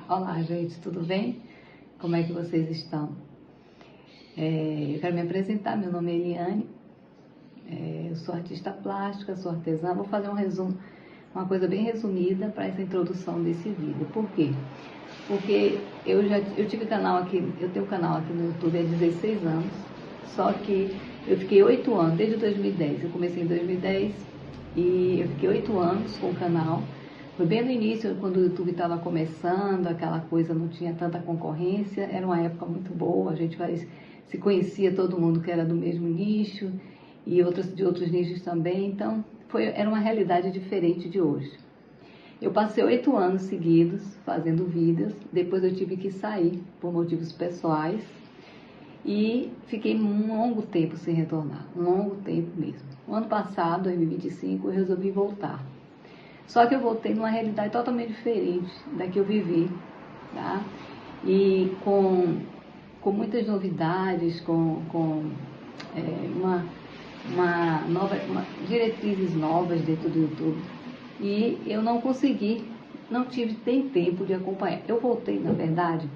Olá, gente, tudo bem? Como é que vocês estão? Eu quero me apresentar, meu nome é Eliane, eu sou artista plástica, sou artesã. Vou fazer um resumo, uma coisa bem resumida para essa introdução desse vídeo. Por quê? Porque eu tive canal aqui, eu tenho canal aqui no YouTube há 16 anos, só que eu fiquei 8 anos, desde 2010, eu comecei em 2010 e eu fiquei 8 anos com o canal. Foi bem no início, quando o YouTube estava começando, aquela coisa, não tinha tanta concorrência, era uma época muito boa, a gente se conhecia todo mundo que era do mesmo nicho e de outros nichos também, então era uma realidade diferente de hoje. Eu passei 8 anos seguidos fazendo vídeos, depois eu tive que sair por motivos pessoais e fiquei um longo tempo sem retornar, um longo tempo mesmo. No ano passado, 2025, eu resolvi voltar. Só que eu voltei numa realidade totalmente diferente da que eu vivi, tá? E com muitas novidades, diretrizes novas dentro do YouTube. E eu não tive nem tempo de acompanhar. Eu voltei, na verdade,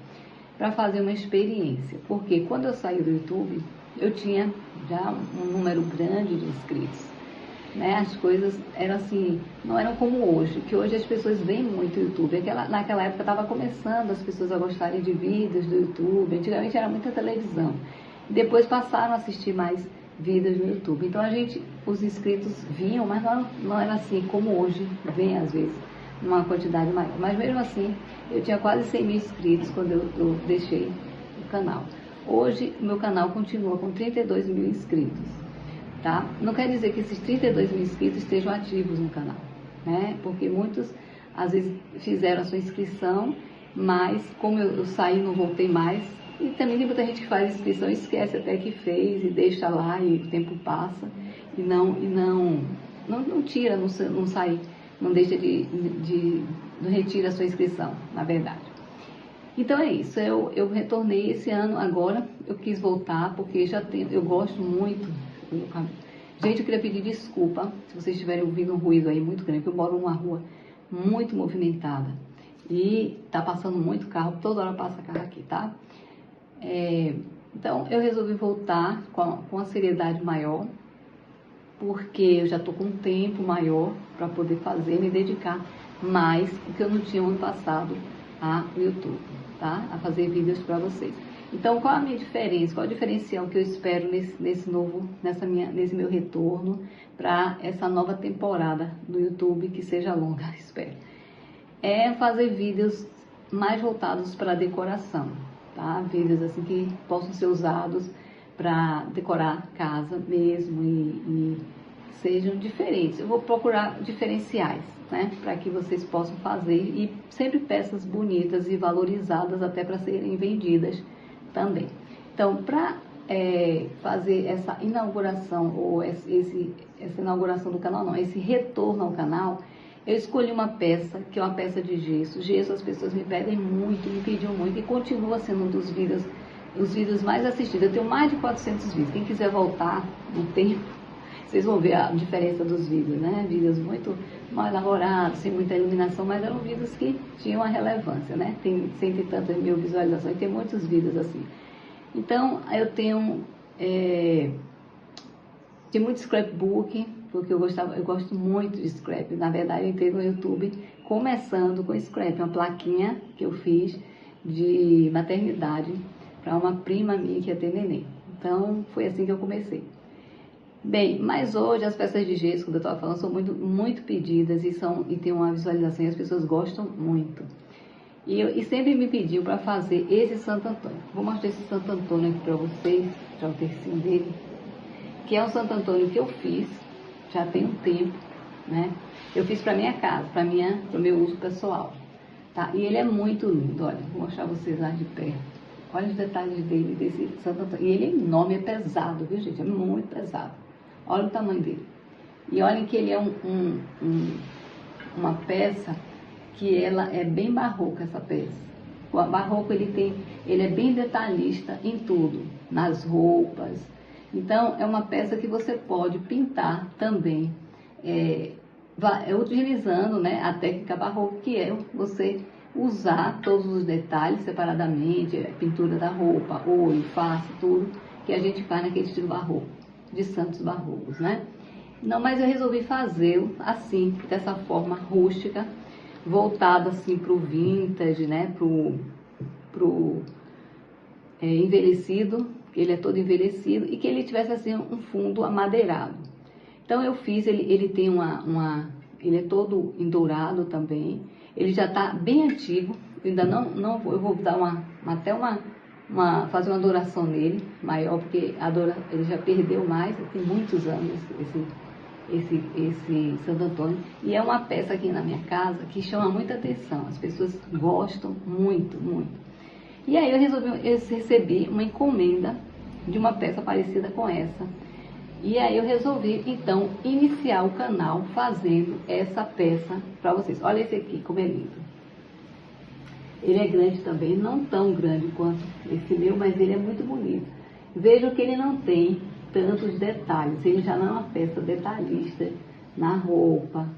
para fazer uma experiência, porque quando eu saí do YouTube, eu tinha já um número grande de inscritos. Né? As coisas eram assim, não eram como hoje, que hoje as pessoas veem muito o YouTube. Naquela época estava começando as pessoas a gostarem de vídeos do YouTube, antigamente era muita televisão. Depois passaram a assistir mais vídeos no YouTube. Então os inscritos vinham, mas não era assim como hoje, vem às vezes, numa quantidade maior. Mas mesmo assim, eu tinha quase 100 mil inscritos quando eu deixei o canal. Hoje, o meu canal continua com 32 mil inscritos. Tá? Não quer dizer que esses 32 mil inscritos estejam ativos no canal, né? Porque muitos, às vezes, fizeram a sua inscrição, mas como eu saí, não voltei mais. E também tem muita gente que faz inscrição e esquece até que fez e deixa lá e o tempo passa e não tira, não sai, não deixa não retira a sua inscrição, na verdade. Então é isso, eu retornei esse ano agora, eu quis voltar porque eu gosto muito. Gente, eu queria pedir desculpa se vocês estiverem ouvindo um ruído aí muito grande, porque eu moro numa rua muito movimentada e tá passando muito carro, toda hora passa carro aqui, tá? Então eu resolvi voltar com a seriedade maior, porque eu já tô com um tempo maior para poder me dedicar mais, porque eu não tinha ano passado ao YouTube, tá? A fazer vídeos para vocês. Então, qual a minha diferença? Qual a diferencial que eu espero nesse meu retorno para essa nova temporada do YouTube, que seja longa, espero? É fazer vídeos mais voltados para decoração, tá? Vídeos assim que possam ser usados para decorar casa mesmo e sejam diferentes. Eu vou procurar diferenciais, né? Para que vocês possam fazer e sempre peças bonitas e valorizadas até para serem vendidas também. Então, para fazer essa inauguração, ou essa inauguração do canal, não, esse retorno ao canal, eu escolhi uma peça, que é uma peça de gesso. Gesso as pessoas me pedem muito, me pediam muito, e continua sendo um dos os vídeos mais assistidos. Eu tenho mais de 400 vídeos. Quem quiser voltar no tempo, vocês vão ver a diferença dos vídeos, né? Vídeos muito mal elaborados, sem muita iluminação, mas eram vídeos que tinham a relevância, né? Tem cento e tantas mil visualizações, tem muitos vídeos assim. Então, eu tenho muito scrapbook, porque eu gosto muito de scrap. Na verdade, eu entrei no YouTube começando com scrap, uma plaquinha que eu fiz de maternidade para uma prima minha que ia ter neném. Então, foi assim que eu comecei. Bem, mas hoje as peças de gesso, como eu estava falando, são muito, muito pedidas e tem uma visualização e as pessoas gostam muito. E sempre me pediu para fazer esse Santo Antônio. Vou mostrar esse Santo Antônio aqui para vocês, já o tercinho dele, que é um Santo Antônio que eu fiz, já tem um tempo, né? Eu fiz para minha casa, para o meu uso pessoal, tá? E ele é muito lindo, olha, vou mostrar vocês lá de perto. Olha os detalhes dele, desse Santo Antônio. E ele é enorme, é pesado, viu, gente? É muito pesado. Olha o tamanho dele. E olhem que ele é uma peça que ela é bem barroca, essa peça. O barroco, ele é bem detalhista em tudo, nas roupas. Então, é uma peça que você pode pintar também, utilizando, né, a técnica barroca, que é você usar todos os detalhes separadamente, pintura da roupa, olho, face, tudo, que a gente faz naquele estilo barroco, de Santos Barrocos, né? Não, mas eu resolvi fazê-lo assim, dessa forma rústica, voltado assim pro vintage, né? Pro envelhecido, que ele é todo envelhecido, e que ele tivesse assim um fundo amadeirado. Então eu fiz, ele tem ele é todo endourado também, ele já está bem antigo, eu ainda não eu vou dar fazer uma douração nele, maior, porque ele já perdeu mais, tem muitos anos esse Santo Antônio, e é uma peça aqui na minha casa que chama muita atenção, as pessoas gostam muito, muito. E aí eu recebi uma encomenda de uma peça parecida com essa, e aí eu resolvi, então, iniciar o canal fazendo essa peça para vocês. Olha esse aqui, como é lindo. Ele é grande também, não tão grande quanto esse meu, mas ele é muito bonito. Vejo que ele não tem tantos detalhes, ele já não é uma peça detalhista na roupa,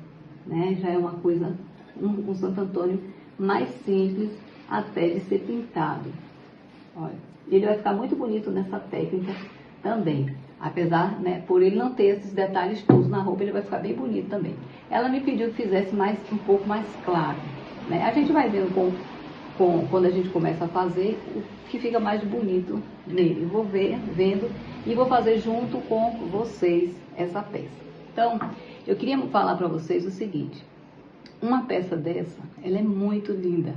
né? Já é uma coisa, um Santo Antônio mais simples até de ser pintado. Olha, ele vai ficar muito bonito nessa técnica também. Apesar, né, por ele não ter esses detalhes todos na roupa, ele vai ficar bem bonito também. Ela me pediu que fizesse um pouco mais claro, né? A gente vai vendo quando a gente começa a fazer, o que fica mais bonito nele. Eu vou vendo e vou fazer junto com vocês essa peça. Então, eu queria falar para vocês o seguinte. Uma peça dessa, ela é muito linda,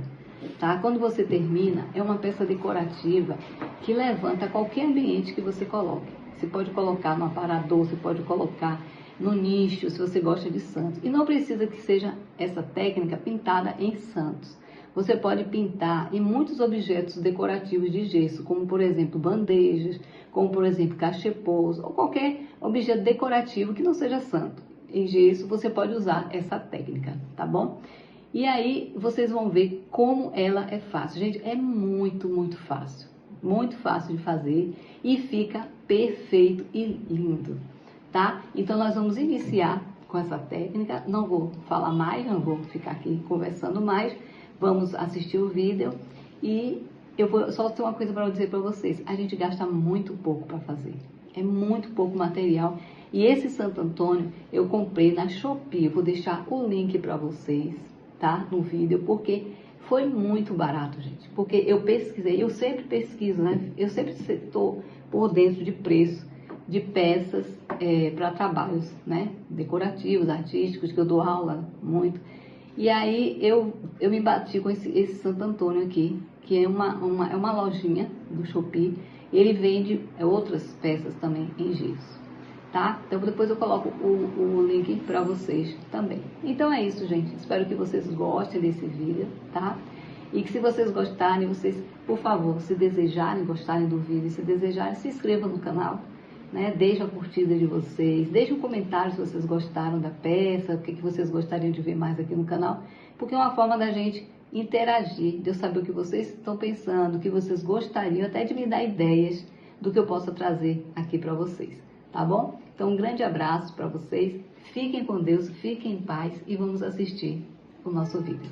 tá? Quando você termina, é uma peça decorativa que levanta qualquer ambiente que você coloque. Você pode colocar no aparador, você pode colocar no nicho, se você gosta de santos. E não precisa que seja essa técnica pintada em santos. Você pode pintar em muitos objetos decorativos de gesso, como por exemplo bandejas, como por exemplo cachepôs, ou qualquer objeto decorativo que não seja santo. Em gesso você pode usar essa técnica, tá bom? E aí vocês vão ver como ela é fácil. Gente, é muito, muito fácil. Muito fácil de fazer e fica perfeito e lindo, tá? Então nós vamos iniciar com essa técnica. Não vou falar mais, não vou ficar aqui conversando mais. Vamos assistir o vídeo e eu vou só ter uma coisa para dizer para vocês. A gente gasta muito pouco para fazer. É muito pouco material. E esse Santo Antônio eu comprei na Shopee. Eu vou deixar o link para vocês, tá? No vídeo, porque foi muito barato, gente. Porque eu pesquisei, eu sempre pesquiso, né? Eu sempre estou por dentro de preço de peças para trabalhos, né? Decorativos, artísticos, que eu dou aula muito. E aí eu me bati com esse Santo Antônio aqui, que é uma lojinha do Shopee. Ele vende outras peças também em gesso, tá? Então depois eu coloco o link para vocês também. Então é isso, gente. Espero que vocês gostem desse vídeo, tá? E que se vocês gostarem, vocês, por favor, se desejarem, gostarem do vídeo, se desejarem, se inscrevam no canal, né? Deixe a curtida de vocês, deixe um comentário se vocês gostaram da peça, o que vocês gostariam de ver mais aqui no canal, porque é uma forma da gente interagir, de eu saber o que vocês estão pensando, o que vocês gostariam, até de me dar ideias do que eu possa trazer aqui para vocês, tá bom? Então um grande abraço para vocês, fiquem com Deus, fiquem em paz e vamos assistir o nosso vídeo.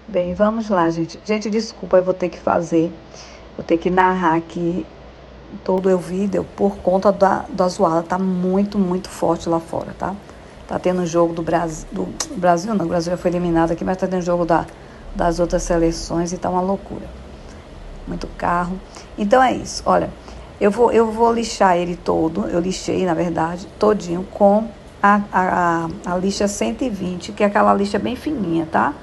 Bem, vamos lá, gente. Gente, desculpa, eu vou ter que narrar aqui todo o vídeo por conta da zoada. Tá muito, muito forte lá fora, tá? Tá tendo jogo do Brasil não, o Brasil já foi eliminado aqui, mas tá tendo jogo das outras seleções e tá uma loucura. Muito carro. Então é isso, olha, eu vou lixar ele todo, eu lixei, na verdade, todinho com a lixa 120, que é aquela lixa bem fininha, tá?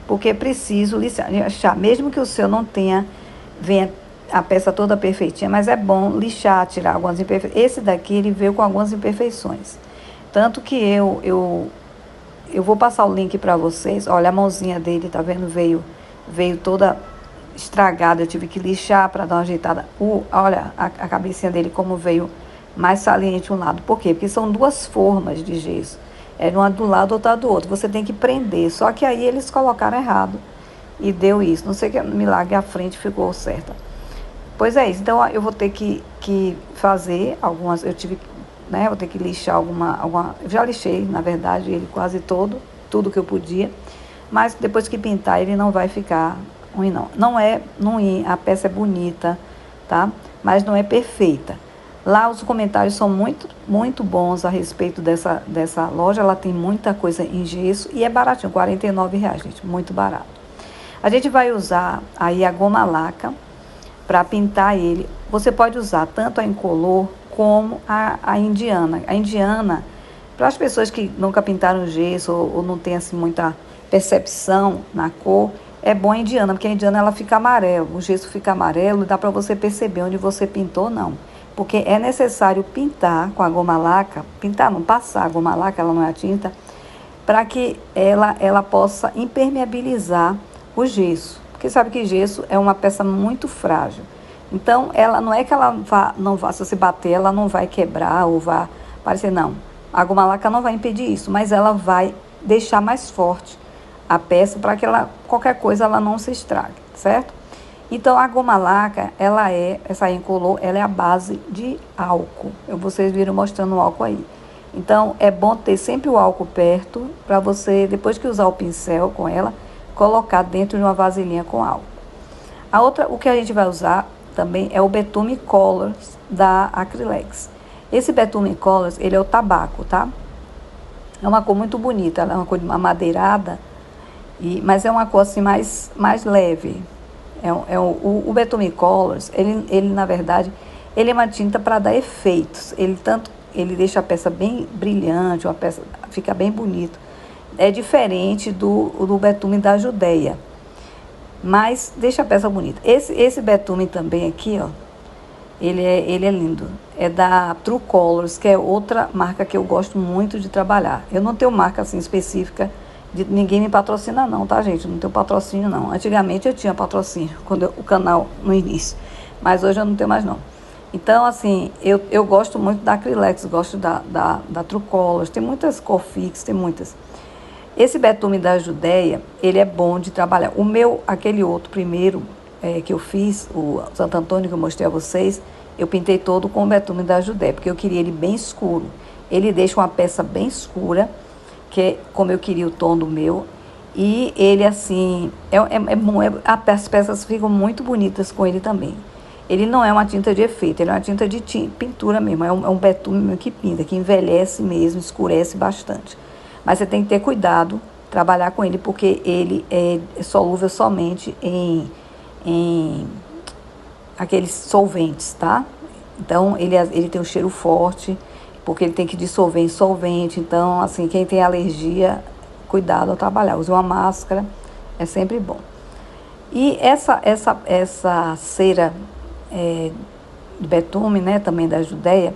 Porque preciso lixar, mesmo que o seu não venha a peça toda perfeitinha, mas é bom lixar, tirar algumas imperfeições. Esse daqui, ele veio com algumas imperfeições. Tanto que eu vou passar o link para vocês. Olha, a mãozinha dele, tá vendo? Veio toda estragada, eu tive que lixar para dar uma ajeitada. Olha a cabecinha dele como veio mais saliente um lado. Por quê? Porque são duas formas de gesso. É uma do lado, outra do outro. Você tem que prender. Só que aí eles colocaram errado. E deu isso. Não sei que milagre, a frente ficou certa. Pois é isso. Então eu vou ter que fazer algumas. Eu tive, né? Vou ter que lixar alguma. Eu já lixei, na verdade, ele quase todo, tudo que eu podia. Mas depois que pintar, ele não vai ficar ruim, não. Não é ruim, a peça é bonita, tá? Mas não é perfeita. Lá os comentários são muito bons a respeito dessa loja. Ela tem muita coisa em gesso e é baratinho, R$ 49, gente, muito barato. A gente vai usar aí a goma laca para pintar ele. Você pode usar tanto a incolor como a indiana. A indiana, para as pessoas que nunca pintaram gesso ou não tem assim muita percepção na cor, é bom a indiana, porque a indiana ela fica amarelo, o gesso fica amarelo e dá para você perceber onde você pintou ou não. Porque é necessário pintar com a goma laca, pintar não, passar a goma laca, ela não é a tinta, para que ela possa impermeabilizar o gesso. Porque sabe que gesso é uma peça muito frágil. Então, ela não é que ela não vá, se você bater, ela não vai quebrar ou vai parecer, não. A goma laca não vai impedir isso, mas ela vai deixar mais forte a peça para que qualquer coisa ela não se estrague, certo? Então, a goma laca, essa incolor, ela é a base de álcool. Vocês viram mostrando o álcool aí. Então, é bom ter sempre o álcool perto para você, depois que usar o pincel com ela, colocar dentro de uma vasilhinha com álcool. O que a gente vai usar também é o Betume Colors da Acrylex. Esse Betume Colors, ele é o tabaco, tá? É uma cor muito bonita, ela é uma cor amadeirada, mas é uma cor assim mais leve. O Betume Colors, ele na verdade, ele é uma tinta para dar efeitos. Ele deixa a peça bem brilhante, a peça fica bem bonito. É diferente do betume da Judeia, mas deixa a peça bonita. Esse betume também aqui, ó, ele é lindo. É da True Colors, que é outra marca que eu gosto muito de trabalhar. Eu não tenho marca assim específica, ninguém me patrocina não, tá, gente? Eu não tenho patrocínio não. Antigamente eu tinha patrocínio, o canal no início, mas hoje eu não tenho mais não. Então, assim, eu gosto muito da Acrylex, gosto da True Colors, tem muitas Corfix, tem muitas. Esse betume da Judeia, ele é bom de trabalhar. Aquele outro primeiro que eu fiz, o Santo Antônio que eu mostrei a vocês, eu pintei todo com o betume da Judeia, porque eu queria ele bem escuro. Ele deixa uma peça bem escura, que é como eu queria o tom do meu. E ele, assim, é bom, as peças ficam muito bonitas com ele também. Ele não é uma tinta de efeito, ele é uma tinta de pintura mesmo, é um betume que pinta, que envelhece mesmo, escurece bastante. Mas você tem que ter cuidado, trabalhar com ele, porque ele é solúvel somente em aqueles solventes, tá? Então, ele tem um cheiro forte, porque ele tem que dissolver em solvente. Então, assim, quem tem alergia, cuidado ao trabalhar. Use uma máscara, é sempre bom. E essa cera de betume, né, também da Judeia,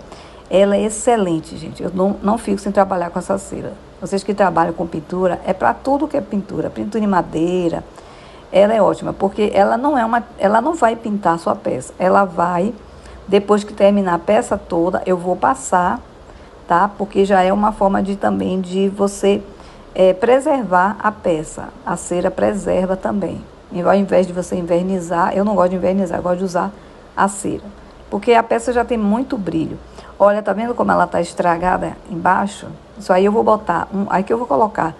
ela é excelente, gente. Eu não fico sem trabalhar com essa cera. Vocês que trabalham com pintura, é para tudo que é pintura em madeira, ela é ótima, porque ela não vai pintar a sua peça. Ela vai, depois que terminar a peça toda, eu vou passar, tá? Porque já é uma forma também de você preservar a peça. A cera preserva também. E ao invés de você invernizar, eu não gosto de invernizar, eu gosto de usar a cera. Porque a peça já tem muito brilho. Olha, tá vendo como ela tá estragada embaixo? Isso aí eu vou botar, aí que eu vou colocar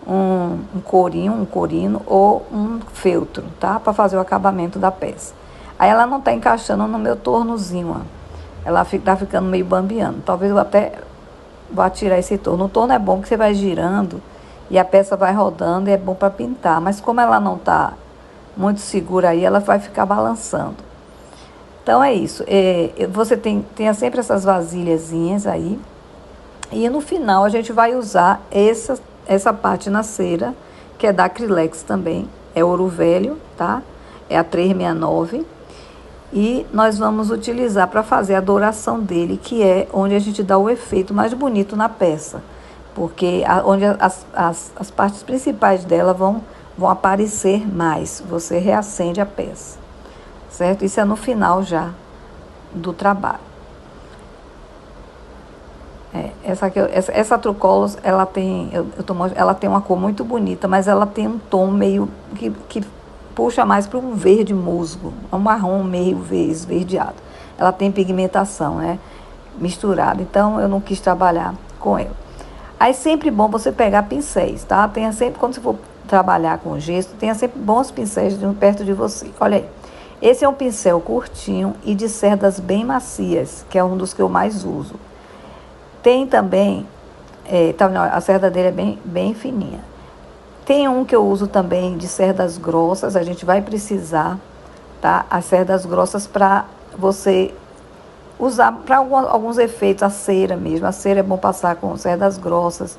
um corino ou um feltro, tá? Para fazer o acabamento da peça. Aí ela não tá encaixando no meu tornozinho, ó. Ela tá ficando meio bambeando. Talvez eu até vou tirar esse torno. O torno é bom porque você vai girando e a peça vai rodando e é bom para pintar. Mas como ela não tá muito segura aí, ela vai ficar balançando. Então é isso, você tenha sempre essas vasilhazinhas aí, e no final a gente vai usar essa parte na cera, que é da Acrylex também, é ouro velho, tá? É a 369, e nós vamos utilizar para fazer a douração dele, que é onde a gente dá o efeito mais bonito na peça, porque onde as partes principais dela vão aparecer mais, você reacende a peça. Certo? Isso é no final do trabalho. Essa True Colors, ela tem uma cor muito bonita, mas ela tem um tom meio que puxa mais para um verde musgo, um marrom meio esverdeado. Ela tem pigmentação, né, misturada, então eu não quis trabalhar com ela. Aí sempre bom você pegar pincéis, tá? Tenha sempre, quando você for trabalhar com gesso, tenha sempre bons pincéis perto de você. Olha aí, esse é um pincel curtinho e de cerdas bem macias, que é um dos que eu mais uso. Tem também, a cerda dele é bem fininha. Tem um que eu uso também de cerdas grossas, a gente vai precisar, tá? As cerdas grossas para você usar para alguns efeitos, a cera mesmo. A cera é bom passar com cerdas grossas.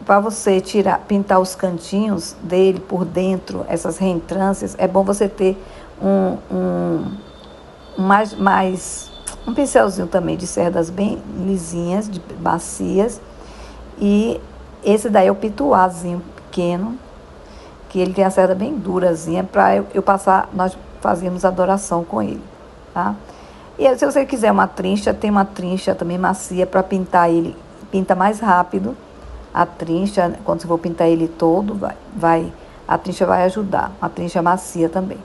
Para você pintar os cantinhos dele por dentro, essas reentrâncias, é bom você ter um pincelzinho também de cerdas bem lisinhas, macias. E esse daí é o pituazinho pequeno, que ele tem a cerda bem durazinha, para eu passar, nós fazíamos adoração com ele, tá? E se você quiser uma trincha, tem uma trincha também macia para pintar ele, pinta mais rápido. A trincha, quando você for pintar ele todo, a trincha vai ajudar, a trincha macia também.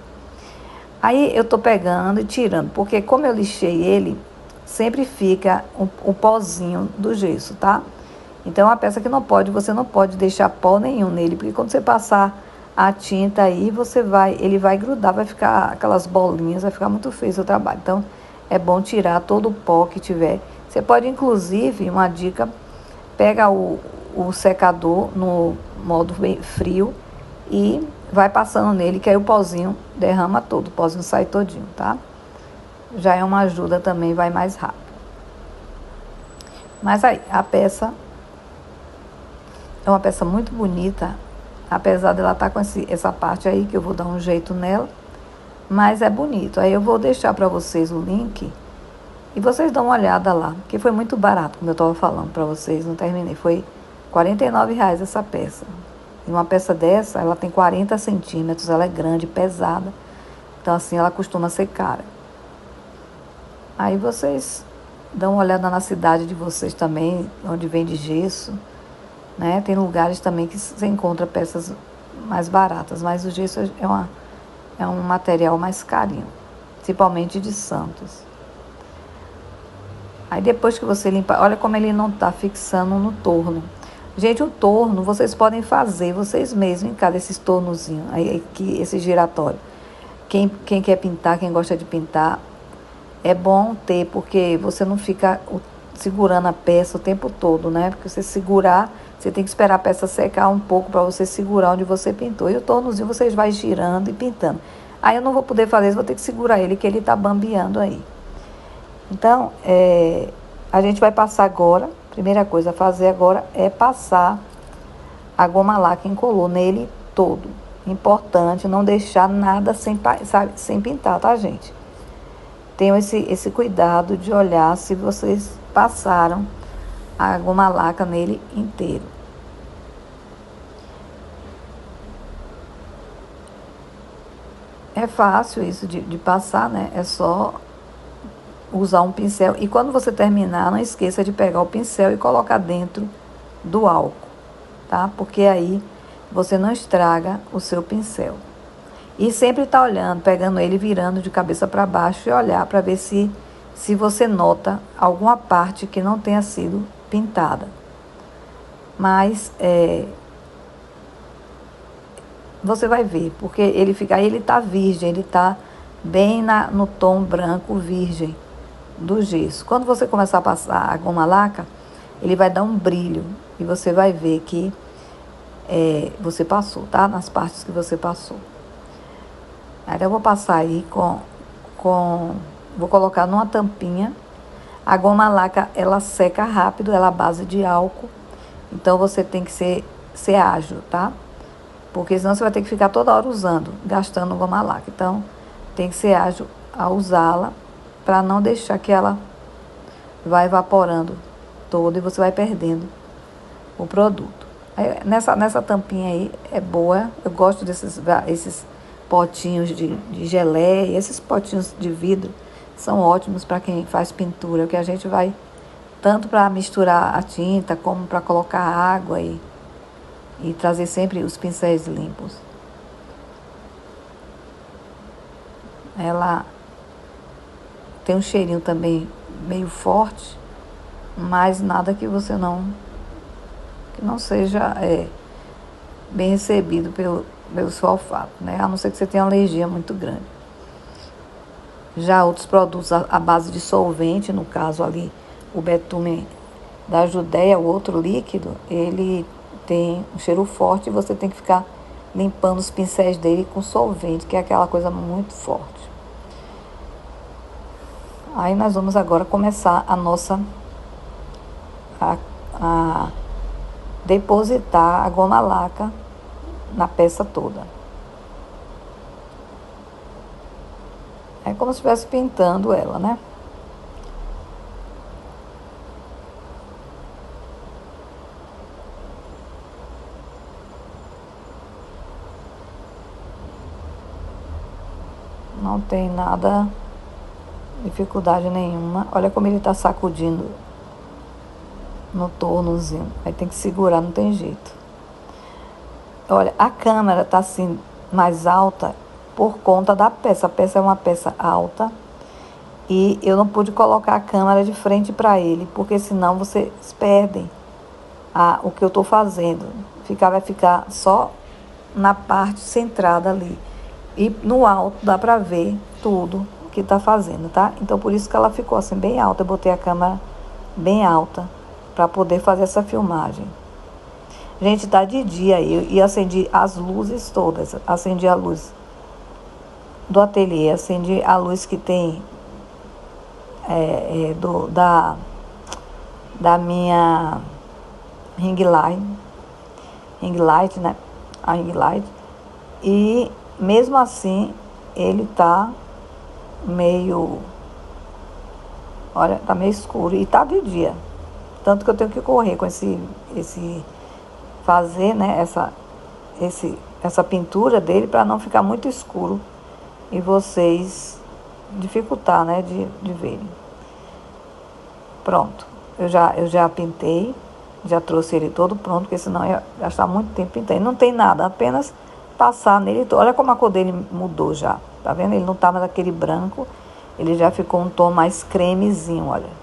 Aí eu tô pegando e tirando, porque como eu lixei ele, sempre fica o pozinho do gesso, tá? Então é uma peça que você não pode deixar pó nenhum nele, porque quando você passar a tinta aí, ele vai grudar, vai ficar aquelas bolinhas, vai ficar muito feio o seu trabalho. Então é bom tirar todo o pó que tiver. Você pode, inclusive, uma dica, pega o secador no modo bem frio e vai passando nele, que aí o pozinho derrama todo, o pozinho sai todinho, tá? Já é uma ajuda também, vai mais rápido. Mas aí, a peça é uma peça muito bonita, apesar dela estar com essa parte aí, que eu vou dar um jeito nela, mas é bonito. Aí eu vou deixar para vocês o link e vocês dão uma olhada lá, que foi muito barato, como eu estava falando para vocês, não terminei, foi R$ 49 essa peça. E uma peça dessa, ela tem 40 centímetros, ela é grande, pesada, então assim ela costuma ser cara. Aí vocês dão uma olhada na cidade de vocês também, onde vende gesso, né? Tem lugares também que você encontra peças mais baratas, mas o gesso é um material mais carinho, principalmente de Santos. Aí depois que você limpa, olha como ele não tá fixando no torno. Gente, o torno vocês podem fazer vocês mesmos em casa, esses tornozinhos, aí, esse giratório. Quem quer pintar, quem gosta de pintar, é bom ter, porque você não fica segurando a peça o tempo todo, né? Porque você segurar, você tem que esperar a peça secar um pouco para você segurar onde você pintou. E o tornozinho vocês vai girando e pintando. Aí eu não vou poder fazer isso, vou ter que segurar ele, que ele tá bambeando aí. Então, a gente vai passar agora, primeira coisa a fazer agora é passar a goma laca incolor nele todo. Importante não deixar nada sem pintar, tá, gente? Tenham esse cuidado de olhar se vocês passaram a goma laca nele inteiro. É fácil isso de passar, né? É só usar um pincel. E quando você terminar, não esqueça de pegar o pincel e colocar dentro do álcool, tá? Porque aí você não estraga o seu pincel. E sempre tá olhando, pegando ele, virando de cabeça para baixo e olhar para ver se você nota alguma parte que não tenha sido pintada. Mas você vai ver, porque ele tá virgem, ele tá bem no tom branco virgem do gesso. Quando você começar a passar a goma laca, ele vai dar um brilho e você vai ver que você passou, tá? Nas partes que você passou. Aí eu vou passar aí vou colocar numa tampinha. A goma laca, ela seca rápido, ela é à base de álcool. Então você tem que ser ágil, tá? Porque senão você vai ter que ficar toda hora gastando goma laca. Então tem que ser ágil a usá-la, para não deixar que ela vá evaporando toda e você vai perdendo o produto. Aí, nessa tampinha aí é boa, eu gosto esses potinhos de geleia, esses potinhos de vidro são ótimos para quem faz pintura, que a gente vai tanto para misturar a tinta como para colocar água e trazer sempre os pincéis limpos. Ela tem um cheirinho também meio forte, mas nada que você que não seja bem recebido pelo seu olfato, né? A não ser que você tenha uma alergia muito grande. Já outros produtos à base de solvente, no caso ali, o betume da Judéia, o outro líquido, ele tem um cheiro forte e você tem que ficar limpando os pincéis dele com solvente, que é aquela coisa muito forte. Aí nós vamos agora começar a depositar a goma laca na peça toda. É como se estivesse pintando ela, né? Não tem nada, dificuldade nenhuma. Olha como ele está sacudindo no tornozinho. Aí tem que segurar, não tem jeito. Olha, a câmera está assim mais alta por conta da peça. A peça é uma peça alta e eu não pude colocar a câmera de frente para ele, porque senão vocês perdem o que eu estou fazendo. Vai ficar só na parte centrada ali. E no alto dá para ver tudo que está fazendo, tá? Então por isso que ela ficou assim bem alta. Eu botei a câmera bem alta para poder fazer essa filmagem. Gente, tá de dia aí e acendi as luzes todas. Acendi a luz do ateliê, acendi a luz que tem da minha ring light, né? A ring light. E mesmo assim, ele tá meio, olha, tá meio escuro e tá de dia. Tanto que eu tenho que correr com fazer, né, essa pintura dele para não ficar muito escuro e vocês dificultar, né, de verem. Pronto, eu já pintei, já trouxe ele todo pronto, porque senão eu ia gastar muito tempo pintando. Não tem nada, apenas passar nele. Olha como a cor dele mudou já, tá vendo? Ele não tá mais aquele branco, ele já ficou um tom mais cremezinho, olha.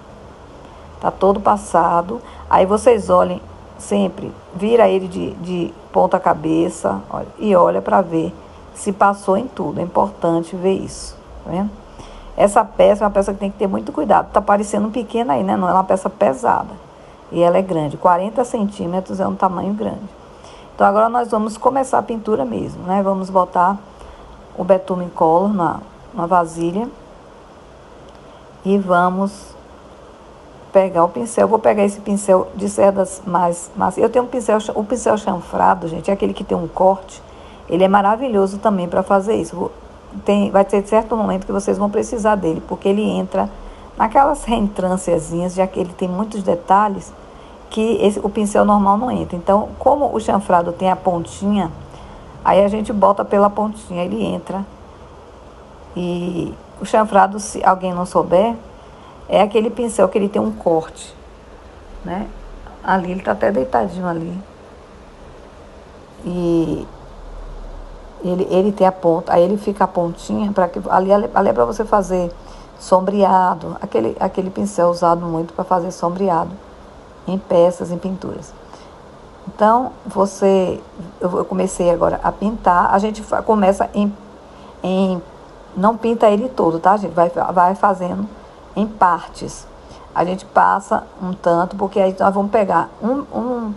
Tá todo passado. Aí vocês olhem sempre, vira ele de ponta cabeça, olha, e olha para ver se passou em tudo. É importante ver isso, tá vendo? Essa peça é uma peça que tem que ter muito cuidado. Tá parecendo pequena aí, né? Não é uma peça pesada. E ela é grande, 40 centímetros é um tamanho grande. Então agora nós vamos começar a pintura mesmo, né? Vamos botar o betume em color na vasilha. E vamos pegar o pincel. Eu vou pegar esse pincel de cerdas mais macias. Eu tenho o pincel chanfrado, gente, é aquele que tem um corte. Ele é maravilhoso também para fazer isso. Vai ter certo momento que vocês vão precisar dele, porque ele entra naquelas reentrânciazinhas, já que ele tem muitos detalhes que o pincel normal não entra. Então, como o chanfrado tem a pontinha, aí a gente bota pela pontinha, ele entra. E o chanfrado, se alguém não souber, é aquele pincel que ele tem um corte, né? Ali, ele tá até deitadinho ali. E ele tem a ponta, aí ele fica a pontinha, ali é para você fazer sombreado, aquele pincel usado muito para fazer sombreado em peças, em pinturas. Então, eu comecei agora a pintar. A gente começa não pinta ele todo, tá, gente? Vai fazendo em partes. A gente passa um tanto, porque aí nós vamos pegar um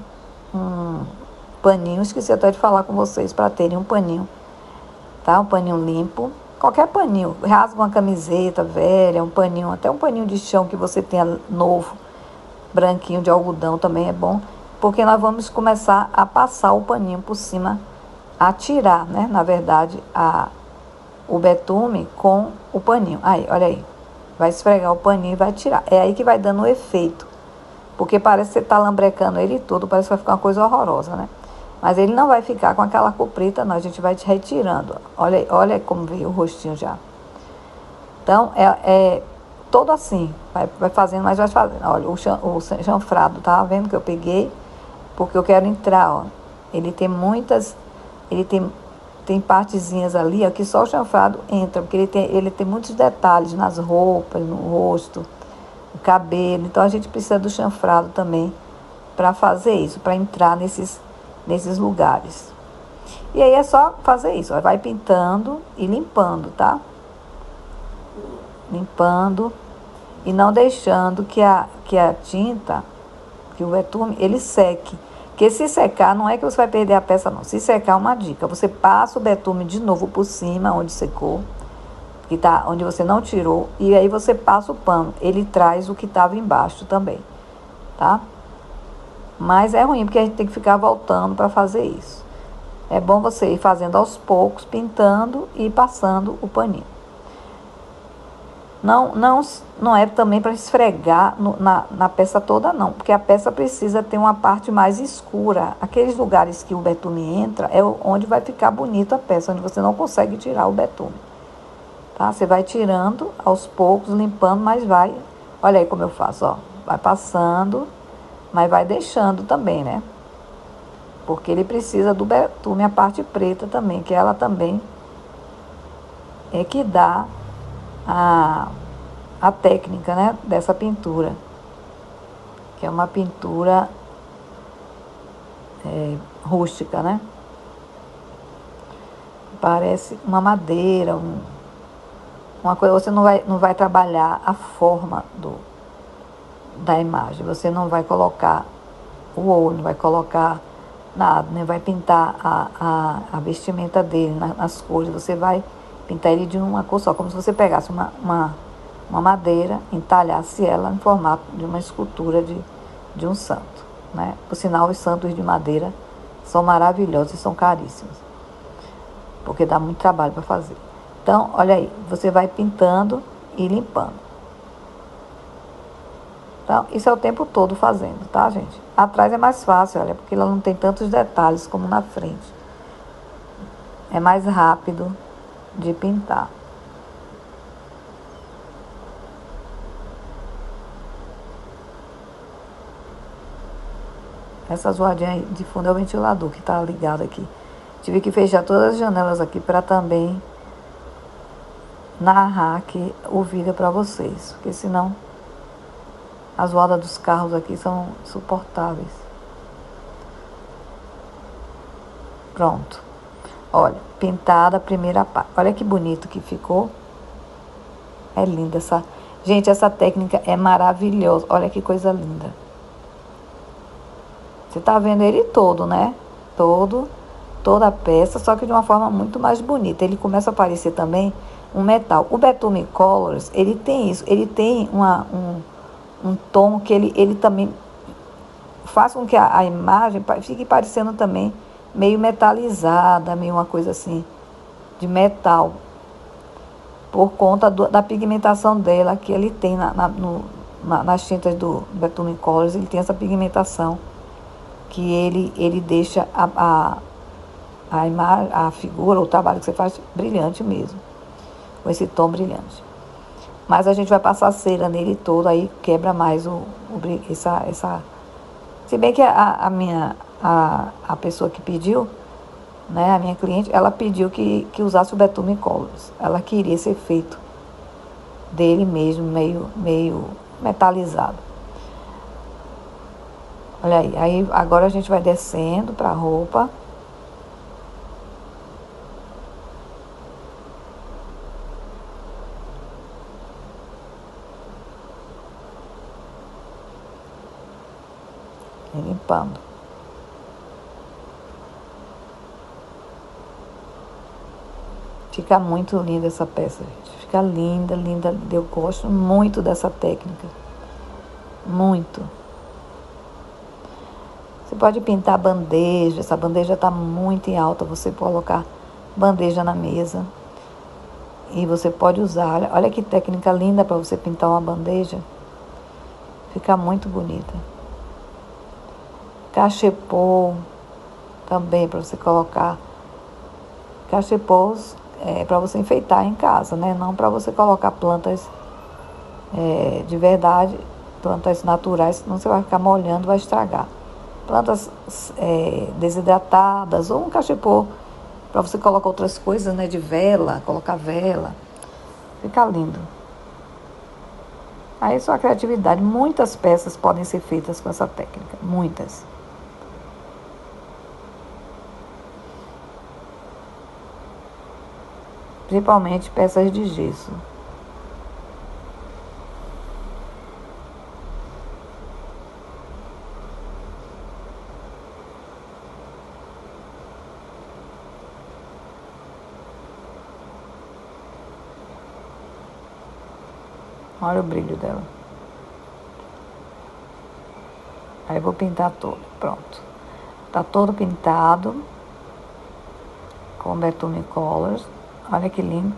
paninho, esqueci até de falar com vocês, para terem um paninho, tá? Um paninho limpo, qualquer paninho, rasga uma camiseta velha, até um paninho de chão que você tenha novo, branquinho de algodão também é bom, porque nós vamos começar a passar o paninho por cima, a tirar, né, na verdade, o betume com o paninho. Aí, olha aí, vai esfregar o paninho e vai tirar. É aí que vai dando o efeito, porque parece que você tá lambrecando ele todo, parece que vai ficar uma coisa horrorosa, né? Mas ele não vai ficar com aquela cor preta, não. A gente vai retirando. Olha como veio o rostinho já. Então, é todo assim. Vai fazendo, mas vai fazendo. Olha, o chanfrado, tá vendo que eu peguei? Porque eu quero entrar, ó. Ele tem tem partezinhas ali, ó, que só o chanfrado entra, porque ele tem muitos detalhes nas roupas, no rosto, no cabelo. Então a gente precisa do chanfrado também para fazer isso, para entrar nesses lugares. E aí é só fazer isso, ó, vai pintando e limpando, tá? Limpando e não deixando que a tinta, que o betume, ele seque. Porque se secar, não é que você vai perder a peça, não. Se secar, uma dica, você passa o betume de novo por cima, onde secou, que tá, onde você não tirou, e aí você passa o pano. Ele traz o que estava embaixo também, tá? Mas é ruim, porque a gente tem que ficar voltando para fazer isso. É bom você ir fazendo aos poucos, pintando e passando o paninho. Não é também para esfregar na peça toda, não, porque a peça precisa ter uma parte mais escura. Aqueles lugares que o betume entra é onde vai ficar bonito a peça, onde você não consegue tirar o betume. Tá? Você vai tirando aos poucos, limpando, mas vai. Olha aí como eu faço, ó. Vai passando, mas vai deixando também, né? Porque ele precisa do betume, a parte preta também, que ela também é que dá a técnica, né, dessa pintura, que é uma pintura rústica, né? Parece uma madeira, uma coisa. Você não vai trabalhar a forma da imagem, você não vai colocar o olho, não vai colocar nada, né? Vai pintar a vestimenta dele nas cores, você vai pintar ele de uma cor só, como se você pegasse uma madeira, entalhasse ela em formato de uma escultura de um santo, né? Por sinal, os santos de madeira são maravilhosos e são caríssimos, porque dá muito trabalho para fazer. Então, olha aí, você vai pintando e limpando. Então, isso é o tempo todo fazendo, tá, gente? Atrás é mais fácil, olha, porque ela não tem tantos detalhes como na frente. É mais rápido de pintar. Essa zoadinha de fundo é o ventilador que está ligado aqui. Tive que fechar todas as janelas aqui para também narrar aqui o vídeo para vocês, porque senão as zoadas dos carros aqui são insuportáveis. Pronto. Olha, pintada a primeira parte. Olha que bonito que ficou. É linda essa... Gente, essa técnica é maravilhosa. Olha que coisa linda. Você tá vendo ele todo, né? Toda a peça, só que de uma forma muito mais bonita. Ele começa a aparecer também um metal. O Betume Colors, ele tem isso. Ele tem um tom que ele também faz com que a imagem fique parecendo também meio metalizada, meio uma coisa assim, de metal, por conta da pigmentação dela, que ele tem nas tintas do Betume Colors. Ele tem essa pigmentação que ele deixa a figura, o trabalho que você faz, brilhante mesmo, com esse tom brilhante. Mas a gente vai passar cera nele todo, aí quebra mais essa... Se bem que a pessoa que pediu, né, a minha cliente, ela pediu que usasse o Betume Colors. Ela queria esse efeito dele mesmo, meio metalizado. Olha aí, agora a gente vai descendo para a roupa. E limpando. Fica muito linda essa peça, gente. Fica linda, linda. Eu gosto muito dessa técnica. Muito. Você pode pintar bandeja. Essa bandeja está muito em alta. Você pode colocar bandeja na mesa. E você pode usar. Olha que técnica linda para você pintar uma bandeja. Fica muito bonita. Cachepô também para você colocar. Cachepôs para você enfeitar em casa, né? Não para você colocar plantas de verdade, plantas naturais, senão você vai ficar molhando, vai estragar. Plantas desidratadas ou um cachepô Para você colocar outras coisas, né? De vela, colocar vela. Fica lindo. Aí é só a criatividade. Muitas peças podem ser feitas com essa técnica. Muitas. Principalmente peças de gesso. Olha o brilho dela. Aí eu vou pintar todo. Pronto. Tá todo pintado com Bethune Colors. Olha que lindo.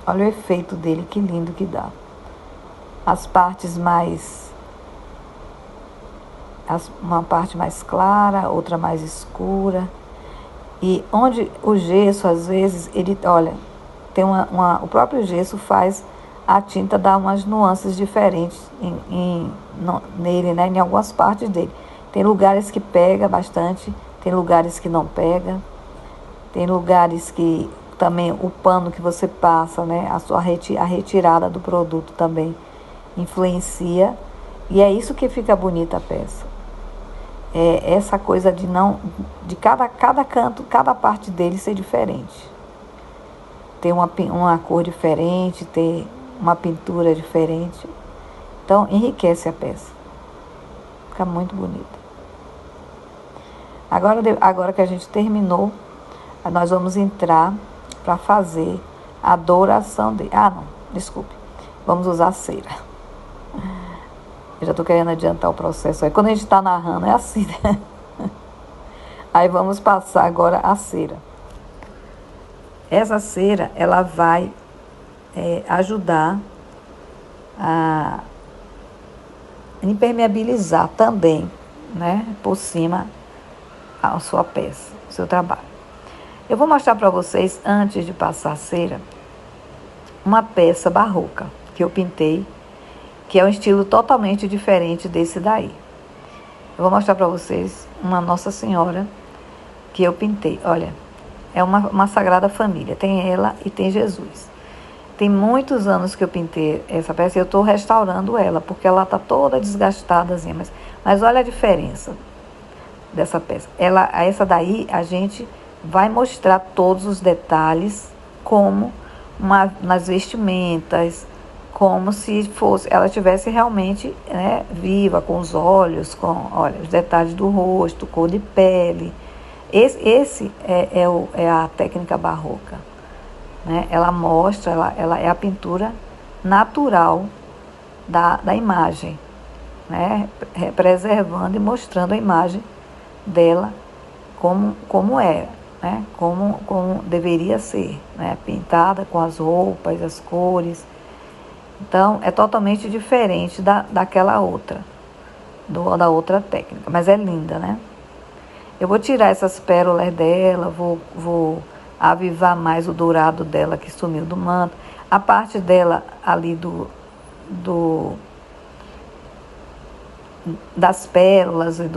Olha o efeito dele, que lindo que dá. As partes mais... uma parte mais clara, outra mais escura. E onde o gesso, às vezes, ele... Olha, tem o próprio gesso faz a tinta dar umas nuances diferentes nele, né? Em algumas partes dele. Tem lugares que pega bastante, tem lugares que não pega. Tem lugares que também o pano que você passa, né? A retirada do produto também influencia. E é isso que fica bonita a peça. É essa coisa de cada canto, cada parte dele ser diferente. Ter uma cor diferente, ter uma pintura diferente. Então, enriquece a peça. Fica muito bonita. Agora que a gente terminou, nós vamos entrar para fazer a douração dele. Ah, não, desculpe. Vamos usar cera. Eu já estou querendo adiantar o processo. Aí, quando a gente está narrando, é assim, né? Aí vamos passar agora a cera. Essa cera, ela vai ajudar a impermeabilizar também, né? Por cima a sua peça, o seu trabalho. Eu vou mostrar para vocês, antes de passar a cera, uma peça barroca que eu pintei, que é um estilo totalmente diferente desse daí. Eu vou mostrar para vocês uma Nossa Senhora que eu pintei. Olha, é uma Sagrada Família. Tem ela e tem Jesus. Tem muitos anos que eu pintei essa peça e eu estou restaurando ela, porque ela está toda desgastadazinha. Mas olha a diferença dessa peça. Essa daí a gente vai mostrar todos os detalhes, como nas vestimentas, como se fosse, ela estivesse realmente, né, viva, com os olhos, olha, os detalhes do rosto, cor de pele. Esse é a técnica barroca, né? Ela mostra, ela é a pintura natural da imagem, né? Preservando e mostrando a imagem dela como é, né? Como deveria ser, né? Pintada com as roupas, as cores. Então, é totalmente diferente daquela outra, da outra técnica, mas é linda, né? Eu vou tirar essas pérolas dela, vou avivar mais o dourado dela que sumiu do manto. A parte dela ali das pérolas e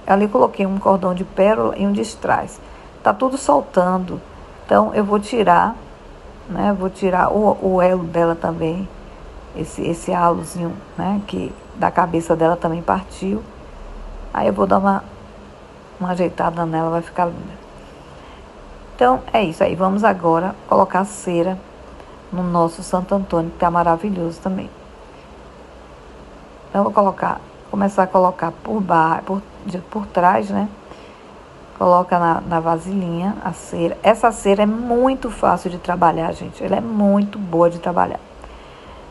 ali coloquei um cordão de pérola e um de strass. Tá tudo soltando. Então eu vou tirar, né? Vou tirar o elo dela também, esse halozinho, né? Que da cabeça dela também partiu. Aí eu vou dar uma ajeitada nela, vai ficar linda. Então, é isso aí. Vamos agora colocar cera no nosso Santo Antônio, que tá maravilhoso também. Então, eu vou começar a colocar por trás, né? Coloca na vasilhinha a cera. Essa cera é muito fácil de trabalhar, gente. Ela é muito boa de trabalhar.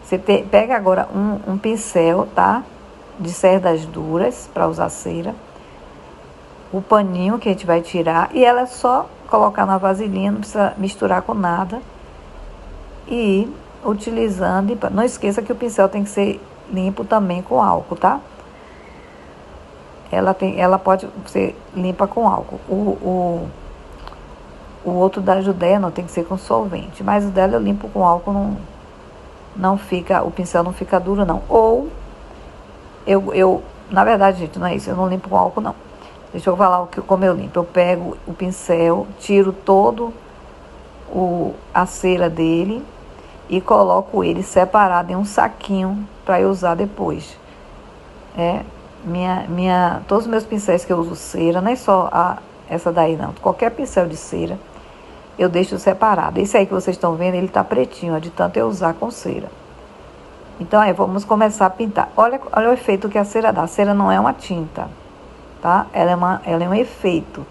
Você pega agora um pincel, tá? De cerdas duras, para usar cera. O paninho que a gente vai tirar. E ela é só colocar na vasilhinha, não precisa misturar com nada. E ir utilizando. Não esqueça que o pincel tem que ser limpo também com álcool, tá? Ela pode ser limpa com álcool. O outro da Judéia não, tem que ser com solvente. Mas o dela eu limpo com álcool, não fica, o pincel não fica duro, não. Ou, na verdade, gente, não é isso, eu não limpo com álcool, não. Deixa eu falar como eu limpo. Eu pego o pincel, tiro todo a cera dele e coloco ele separado em um saquinho para eu usar depois. Todos os meus pincéis que eu uso cera, não é só essa daí não, qualquer pincel de cera, eu deixo separado. Esse aí que vocês estão vendo, ele tá pretinho, ó, de tanto eu usar com cera. Então aí vamos começar a pintar. Olha o efeito que a cera dá. A cera não é uma tinta, tá? Ela é um efeito.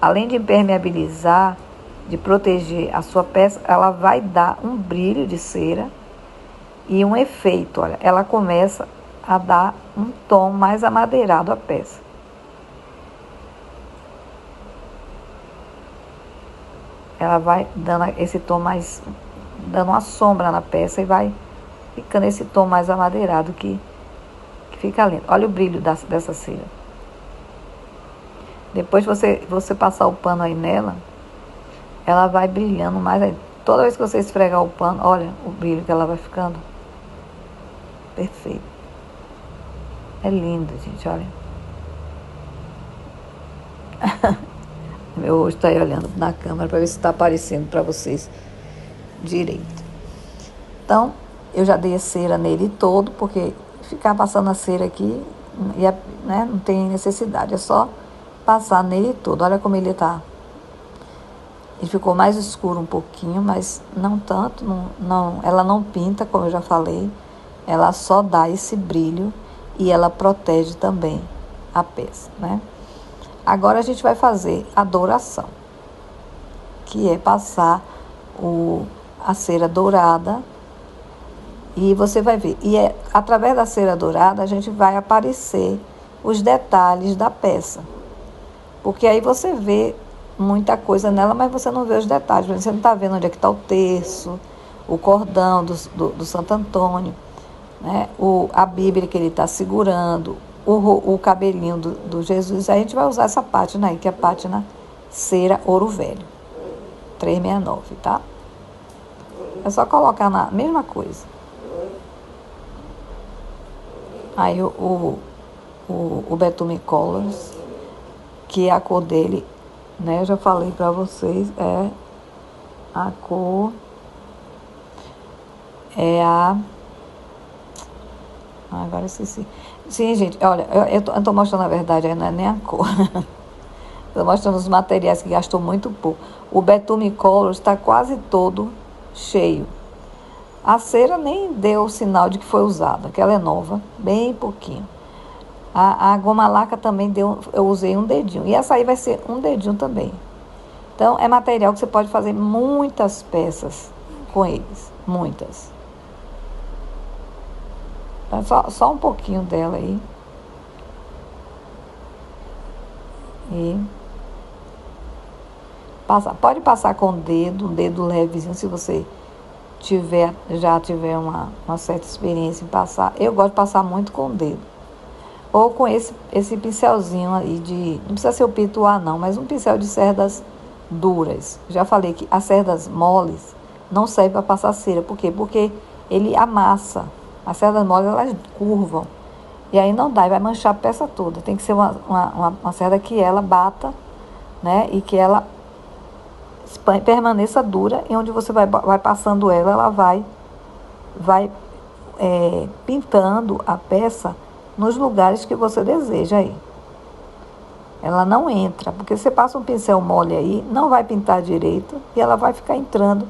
Além de impermeabilizar, de proteger a sua peça, ela vai dar um brilho de cera e um efeito. Olha, ela começa a dar um tom mais amadeirado à peça. Ela vai dando esse tom mais, dando uma sombra na peça e vai ficando esse tom mais amadeirado que fica lindo. Olha o brilho dessa cera. Depois você passar o pano aí nela, ela vai brilhando mais aí. Toda vez que você esfregar o pano, olha o brilho que ela vai ficando. Perfeito. É lindo, gente, olha. Meu rosto está aí olhando na câmera para ver se está aparecendo para vocês direito. Então, eu já dei a cera nele todo, porque ficar passando a cera aqui, né, não tem necessidade. É só passar nele todo. Olha como ele tá. Ele ficou mais escuro um pouquinho, mas não tanto. Ela não pinta, como eu já falei. Ela só dá esse brilho e ela protege também a peça, né? Agora a gente vai fazer a douração, que é passar a cera dourada. E você vai ver, através da cera dourada a gente vai aparecer os detalhes da peça. Porque aí você vê muita coisa nela, mas você não vê os detalhes. Você não está vendo onde é que está o terço, o cordão do Santo Antônio, né? A Bíblia que ele está segurando, o cabelinho do Jesus. Aí a gente vai usar essa pátina aí, que é a pátina cera Ouro Velho, 369, tá? É só colocar na mesma coisa. Aí o Betume Colors, que é a cor dele, né? Eu já falei pra vocês, a cor agora eu esqueci. Sim, gente, olha, eu tô mostrando a verdade, aí não é nem a cor. Tô mostrando os materiais que gastou muito pouco. O Betume Colors está quase todo cheio. A cera nem deu sinal de que foi usada, que ela é nova, bem pouquinho. A goma laca também eu usei um dedinho. E essa aí vai ser um dedinho também. Então, é material que você pode fazer muitas peças com eles. Muitas. Então, só um pouquinho dela aí. E pode passar com um dedo levezinho, se você já tiver uma certa experiência em passar. Eu gosto de passar muito com o dedo. Ou com esse pincelzinho aí não precisa ser o pituá não, mas um pincel de cerdas duras. Já falei que as cerdas moles não servem para passar cera. Por quê? Porque ele amassa. As cerdas moles, elas curvam. E aí não dá, e vai manchar a peça toda. Tem que ser uma cerda que ela bata, né? E que ela permaneça dura, e onde você vai passando ela vai pintando a peça nos lugares que você deseja aí. Ela não entra, porque você passa um pincel mole aí, não vai pintar direito, e ela vai ficar entrando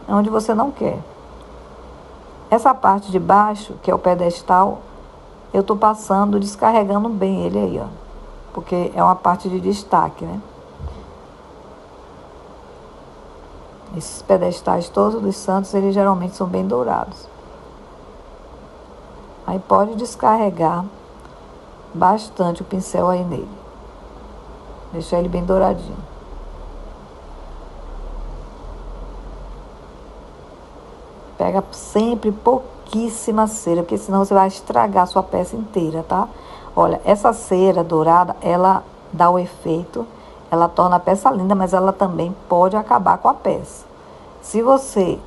onde você não quer. Essa parte de baixo, que é o pedestal, eu tô passando, descarregando bem ele aí, ó, porque é uma parte de destaque, né? Esses pedestais todos dos santos, eles geralmente são bem dourados. Aí pode descarregar bastante o pincel aí nele. Deixar ele bem douradinho. Pega sempre pouquíssima cera, porque senão você vai estragar a sua peça inteira, tá? Olha, essa cera dourada, ela dá o efeito, ela torna a peça linda, mas ela também pode acabar com a peça. Se você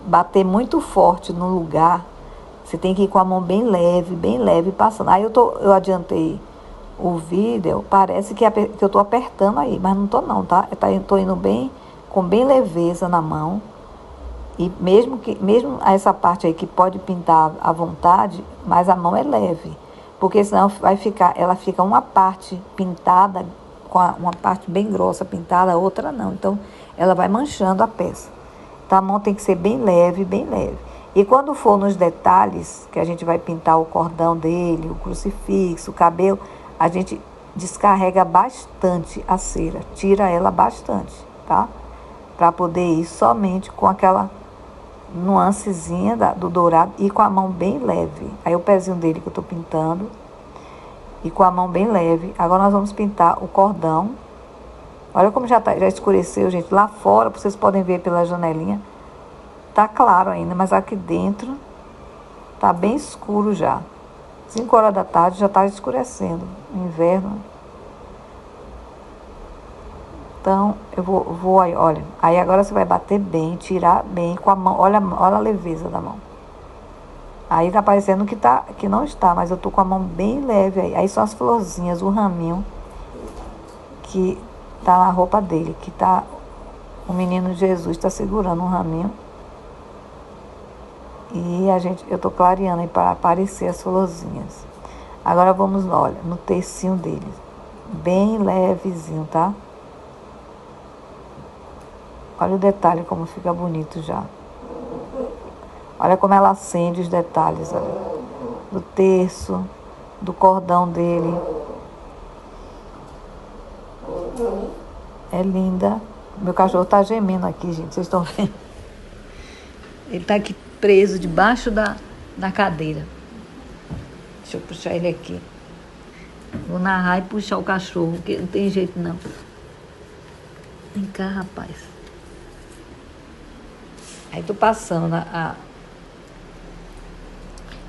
bater muito forte no lugar, você tem que ir com a mão bem leve, passando. Aí eu adiantei o vídeo, parece que eu tô apertando aí, mas não tô não, tá? Eu tô indo bem, com bem leveza na mão. E mesmo essa parte aí que pode pintar à vontade, mas a mão é leve. Porque senão ela fica uma parte pintada, uma parte bem grossa pintada, a outra não. Então, ela vai manchando a peça. Então, a mão tem que ser bem leve, bem leve. E quando for nos detalhes, que a gente vai pintar o cordão dele, o crucifixo, o cabelo, a gente descarrega bastante a cera, tira ela bastante, tá? Para poder ir somente com aquela nuancezinha do dourado e com a mão bem leve. Aí o pezinho dele que eu tô pintando e com a mão bem leve. Agora nós vamos pintar o cordão. Olha como já escureceu, gente. Lá fora, vocês podem ver pela janelinha, tá claro ainda, mas aqui dentro tá bem escuro já. 5 horas da tarde já tá escurecendo. Inverno. Então, eu vou aí, olha. Aí agora você vai bater bem, tirar bem com a mão. Olha a leveza da mão. Aí tá parecendo que não está, mas eu tô com a mão bem leve aí. Aí são as florzinhas, o raminho que tá na roupa dele, que tá... O menino Jesus tá segurando um raminho. E eu tô clareando aí para aparecer as florzinhas. Agora vamos, olha, no tecinho dele. Bem levezinho, tá? Olha o detalhe como fica bonito já. Olha como ela acende os detalhes, olha. Do terço, do cordão dele. É linda. Meu cachorro tá gemendo aqui, gente. Vocês estão vendo? Ele tá aqui preso debaixo da cadeira. Deixa eu puxar ele aqui. Vou narrar e puxar o cachorro, porque não tem jeito não. Vem cá, rapaz. Aí tô passando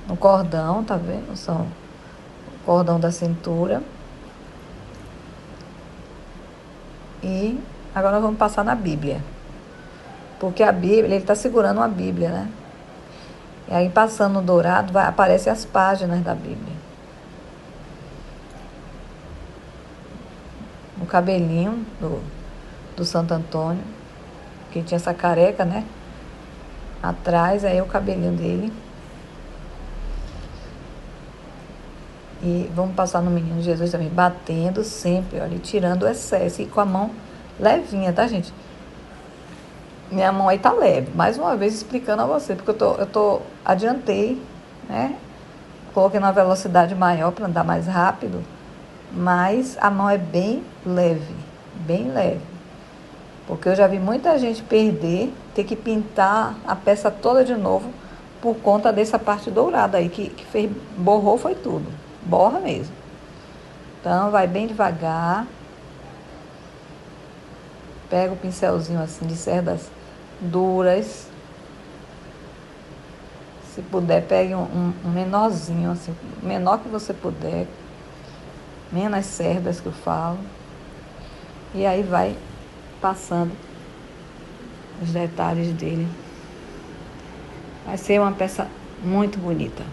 no cordão, tá vendo? São o cordão da cintura. E agora nós vamos passar na Bíblia. Porque a Bíblia, ele tá segurando uma Bíblia, né? E aí passando no dourado, aparecem as páginas da Bíblia. O cabelinho do Santo Antônio, que tinha essa careca, né? Atrás, aí o cabelinho dele. E vamos passar no menino Jesus também, batendo sempre, olha, e tirando o excesso. E com a mão levinha, tá, gente? Minha mão aí tá leve. Mais uma vez explicando a você, porque adiantei, né? Coloquei numa velocidade maior para andar mais rápido. Mas a mão é bem leve, bem leve. Porque eu já vi muita gente ter que pintar a peça toda de novo por conta dessa parte dourada aí, que borrou foi tudo. Borra mesmo. Então, vai bem devagar. Pega o pincelzinho assim de cerdas duras. Se puder, pegue um menorzinho, assim, o menor que você puder. Menos cerdas que eu falo. E aí vai passando os detalhes dele. Vai ser uma peça muito bonita.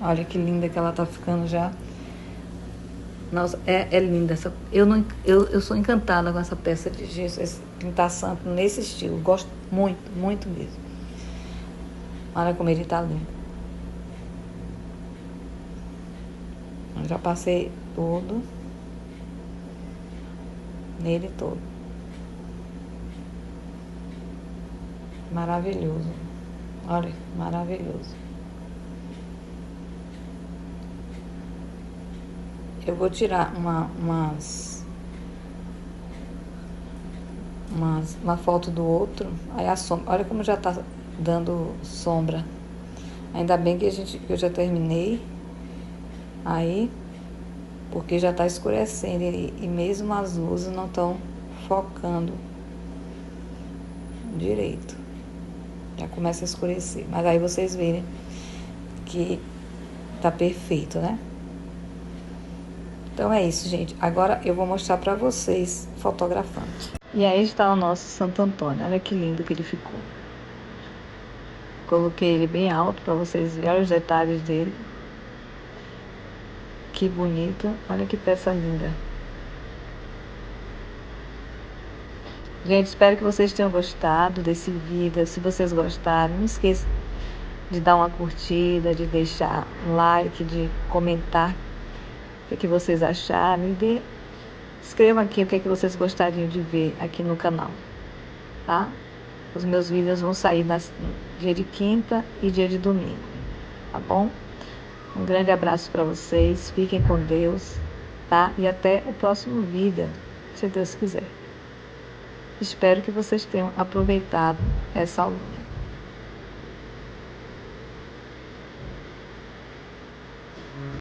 Olha que linda que ela tá ficando já. Nossa, é linda. Eu sou encantada com essa peça de gesso, esse pintar santo nesse estilo. Gosto muito, muito mesmo. Olha como ele tá lindo. Eu já passei todo nele todo. Maravilhoso. Olha, maravilhoso. Eu vou tirar uma foto do outro. Aí a sombra, olha como já tá dando sombra. Ainda bem que eu já terminei. Aí, porque já tá escurecendo e mesmo as luzes não estão focando direito. Já começa a escurecer. Mas aí vocês verem que tá perfeito, né? Então é isso, gente. Agora eu vou mostrar pra vocês fotografando. E aí está o nosso Santo Antônio. Olha que lindo que ele ficou. Coloquei ele bem alto para vocês verem os detalhes dele. Que bonito, olha que peça linda. Gente, espero que vocês tenham gostado desse vídeo. Se vocês gostaram, não esqueça de dar uma curtida, de deixar um like, de comentar o que vocês acharam e escrevam aqui o que vocês gostariam de ver aqui no canal, tá? Os meus vídeos vão sair dia de quinta e dia de domingo, tá bom? Um grande abraço para vocês, fiquem com Deus, tá? E até o próximo vídeo, se Deus quiser. Espero que vocês tenham aproveitado essa aula.